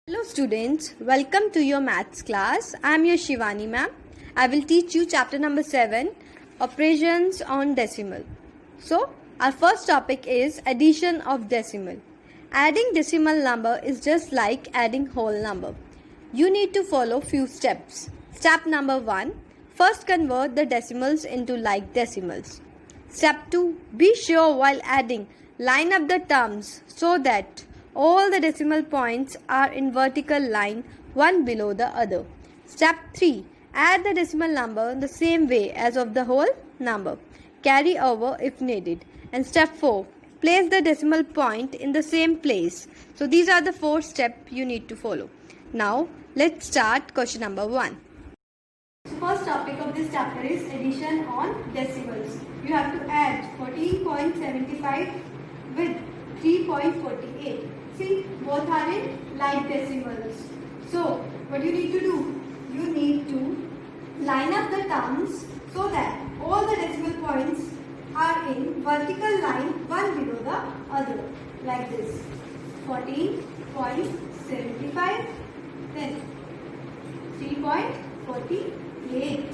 Hello students, welcome to your maths class. I am your Shivani ma'am. I will teach you chapter number 7, operations on decimal. So, our first topic is addition of decimal. Adding decimal number is just like adding whole number. You need to follow few steps. Step number 1, first convert the decimals into like decimals. Step 2, be sure while adding, line up the terms so that all the decimal points are in vertical line one below the other. Step 3. Add the decimal number the same way as of the whole number. Carry over if needed. And step 4. Place the decimal point in the same place. So these are the 4 steps you need to follow. Now let's start question number 1. So first topic of this chapter is addition on decimals. You have to add 14.75 with 3.48. See, both are in like decimals. So, what you need to do? You need to line up the terms so that all the decimal points are in vertical line one below the other. Like this. 14.75, then 3.48.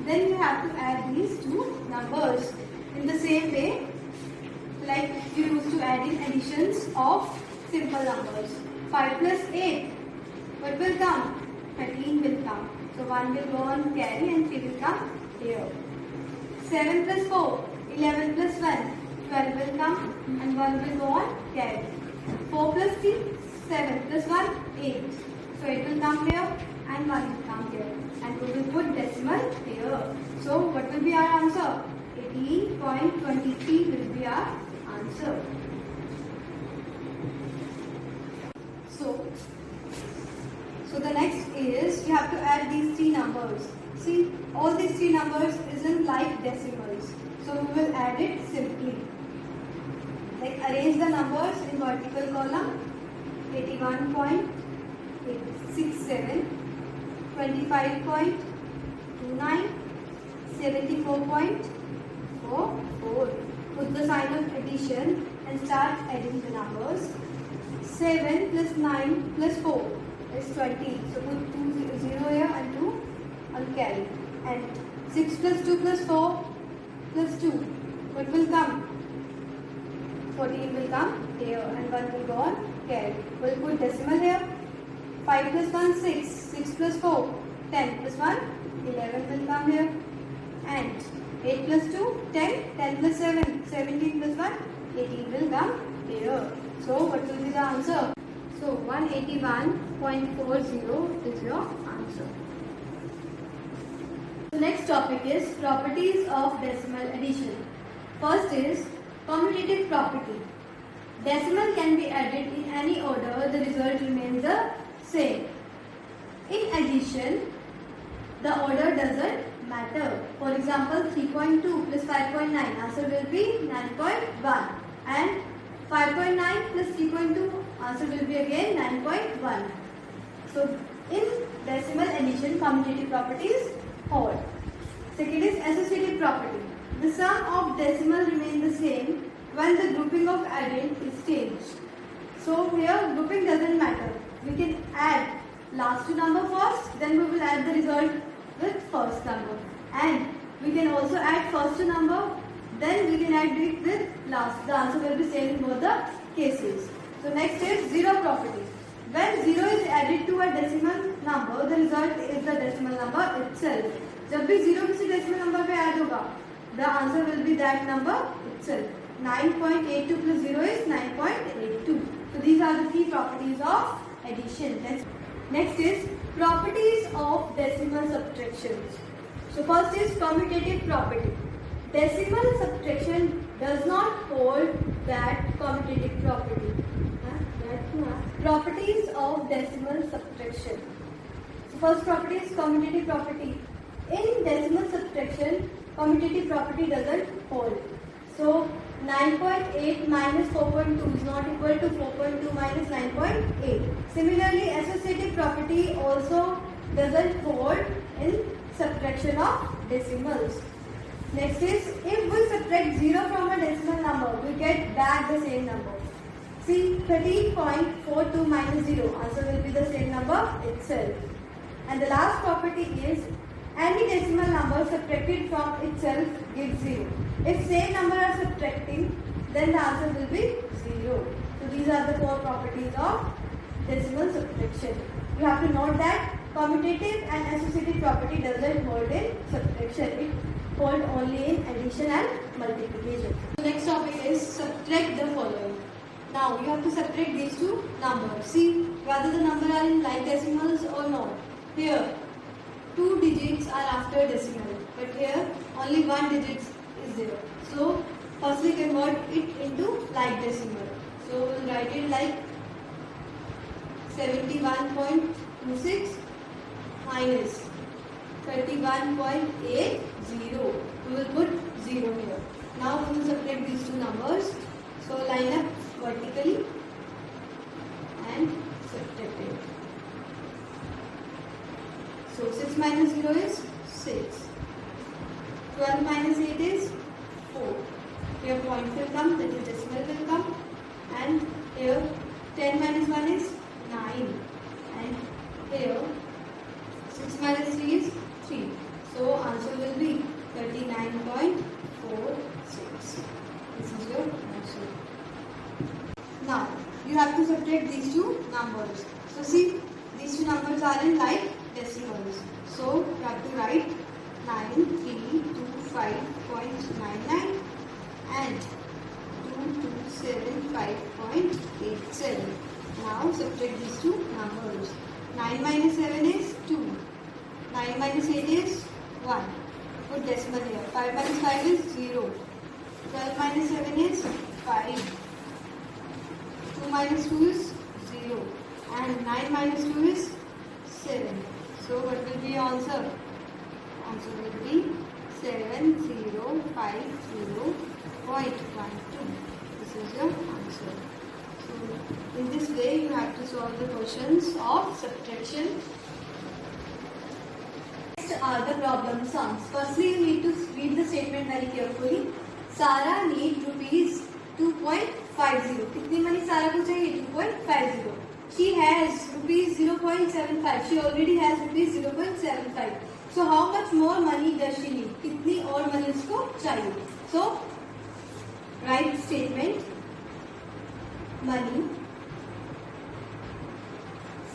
Then you have to add these two numbers in the same way like you used to add in additions of simple numbers. 5 plus 8, what will come? 13 will come. So 1 will go on carry and 3 will come here. 7 plus 4, 11 plus 1, 12 will come and 1 will go on carry. 4 plus 3, 7 plus 1, 8. So it will come here and 1 will come here. And we will put decimal here. So what will be our answer? 18.23 will be our answer. So the next is you have to add these 3 numbers. See, all these 3 numbers is in like decimals. So we will add it simply. Like arrange the numbers in vertical column. 81.67, 25.29, 74.44. Put the sign of addition and start adding the numbers. 7 plus 9 plus 4 is 20. So put 2 0 here and 2 on carry. And 6 plus 2 plus 4 plus 2. What will come? 14 will come here and 1 will go on carry. We'll put decimal here. 5 plus 1 6. 6 plus 4 10 plus 1 11 will come here. And 8 plus 2, 10, 10 plus 7, 17 plus 1, 18 will come here. So what will be the answer? So 181.40 is your answer. The next topic is properties of decimal addition. First is commutative property. Decimal can be added in any order, the result remains the same. In addition, the order doesn't matter. For example, 3.2 plus 5.9, answer will be 9.1, and 5.9 plus 3.2, answer will be again 9.1. So in decimal addition, commutative properties hold. Second is associative property. The sum of decimal remains the same when the grouping of addend is changed. So here grouping doesn't matter. We can add last 2 number first, then we will add the result with first number, and we can also add first number, then we can add it with last. The answer will be same in both the cases. So next is zero property. When 0 is added to a decimal number, the result is the decimal number itself. जब भी 0 किसी decimal number पे add होगा, the answer will be that number itself. 9.82 plus 0 is 9.82. So these are the 3 properties of addition. Next is properties of decimal subtractions. So first is commutative property. Decimal subtraction does not hold that commutative property. Properties of decimal subtraction. So first property is commutative property. In decimal subtraction, commutative property doesn't hold. So 9.8 minus 4.2 is not equal to 4.2 minus 9.8. Similarly, associative property also doesn't hold in subtraction of decimals. Next is, if we subtract 0 from a decimal number, we get back the same number. See, 13.42 minus 0. Answer will be the same number itself. And the last property is any decimal number subtracted from itself gives 0. If same number are subtracting, then the answer will be 0. So these are the 4 properties of decimal subtraction. You have to note that commutative and associative property doesn't hold in subtraction. It holds only in addition and multiplication. The next topic is subtract the following. Now you have to subtract these two numbers. See whether the number are in like decimals or not. Here 2 digits are after decimal, but here only 1 digit is there. So first we convert it into like decimal. So we will write it like 71.26 minus 31.80. We will put 0 here. Now we will subtract these two numbers. So line up vertically and subtract it. So 6 minus 0 is 6. 12 minus 8 is 4. Here point will come, that is decimal will come. And here 10 minus 1 is 9. And here 6 minus 3 is 3. So answer will be 39.46. This is your answer. Now you have to subtract these two numbers. So see, these two numbers are in like decimals. So you have to write 9325.99 and 2275.87. Now subtract these two numbers. 9 minus 7 is 2. 9 minus 8 is 1. Put decimal here. 5 minus 5 is 0. 12 minus 7 is 5. 2 minus 2 is 0. And 9 minus 2 is 7. So what will be your answer? Answer will be 7050.12. This is your answer. So in this way you have to solve the questions of subtraction. Next are the problem sums. Firstly you need to read the statement very carefully. Sara need rupees 2.50. कितनी money सारा को चाहिए? 2.50. She has rupees 0.75. She already has rupees 0.75. So how much more money does she need? कितनी और money उसको चाहिए? So write statement. Money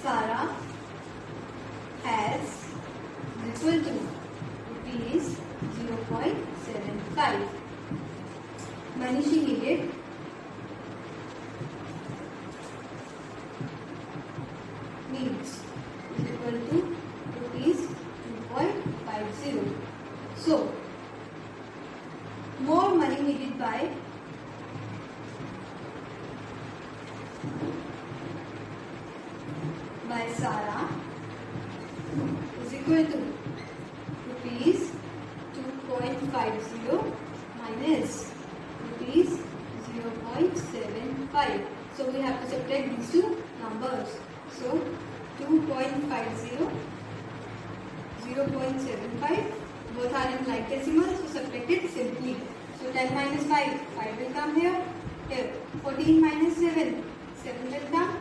Sara has equal to rupees 0.75. Money she needed needs is equal to rupees 2.50. So more money needed by Sara is equal to rupees 2.50 minus rupees 0.75. So we have to subtract these two numbers. So 2.50, 0.75, both are in like decimals, so subtract it simply. So 10 minus 5, 5 will come here. Here 14 minus 7, 7 will come.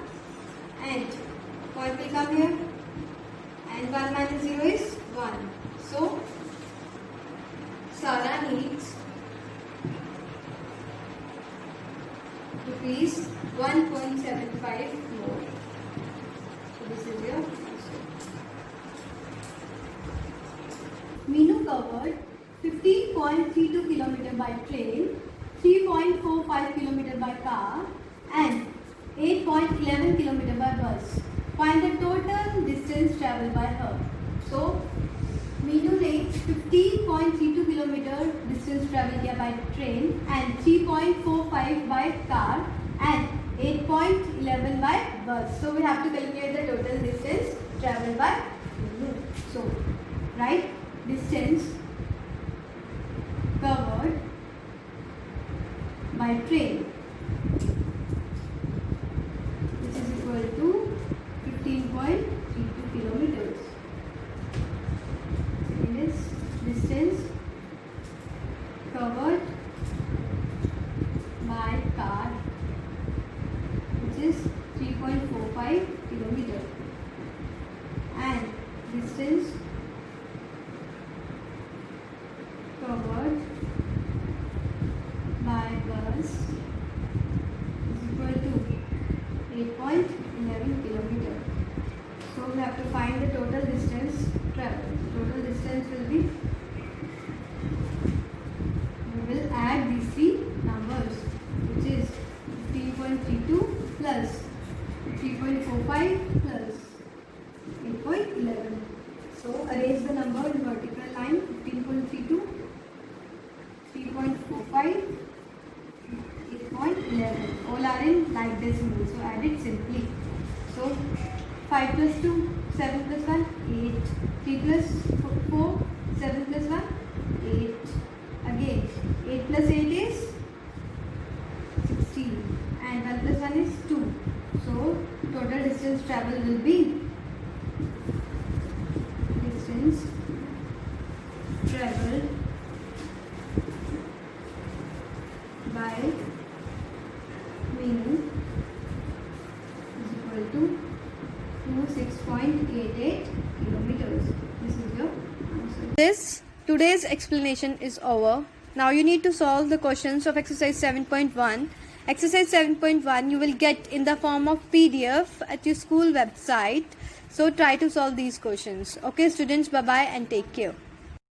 And what will come here? And 1 minus 0 is 1. So Sara needs rupees 1.75 more. So this is your answer. Meenu covered 15.32 km by train, 3.45 km by car and 8.11 km by bus. Find the total distance travelled by her. So Meenu needs 15.32 km distance travelled here by train and 3.45 by car and 8.11 by bus. So we have to calculate the total distance travelled by Meenu. So write distance covered by train, which is equal to 15.32 kilometers. Second is distance covered by car, distance covered by bus is equal to 8.11 kilometer. So we have to find the total distance traveled. Total distance will be, we will add these three numbers, which is 15.32 plus 3.45 plus 8.11. So arrange the number in vertical line. 15.32, 3.45, 8.11. All are in like decimal. So add it simply. So 5 plus 2, 7 plus 1, 8. 3 plus 4, 7 plus 1, 8. Again, 8 plus 8 is 16. And 1 plus 1 is 2. So total distance traveled will be distance traveled by mean is equal to 26.88 kilometers. This is your answer. Today's explanation is over. Now you need to solve the questions of exercise 7.1. Exercise 7.1 you will get in the form of PDF at your school website. So try to solve these questions. Okay students, bye bye and take care.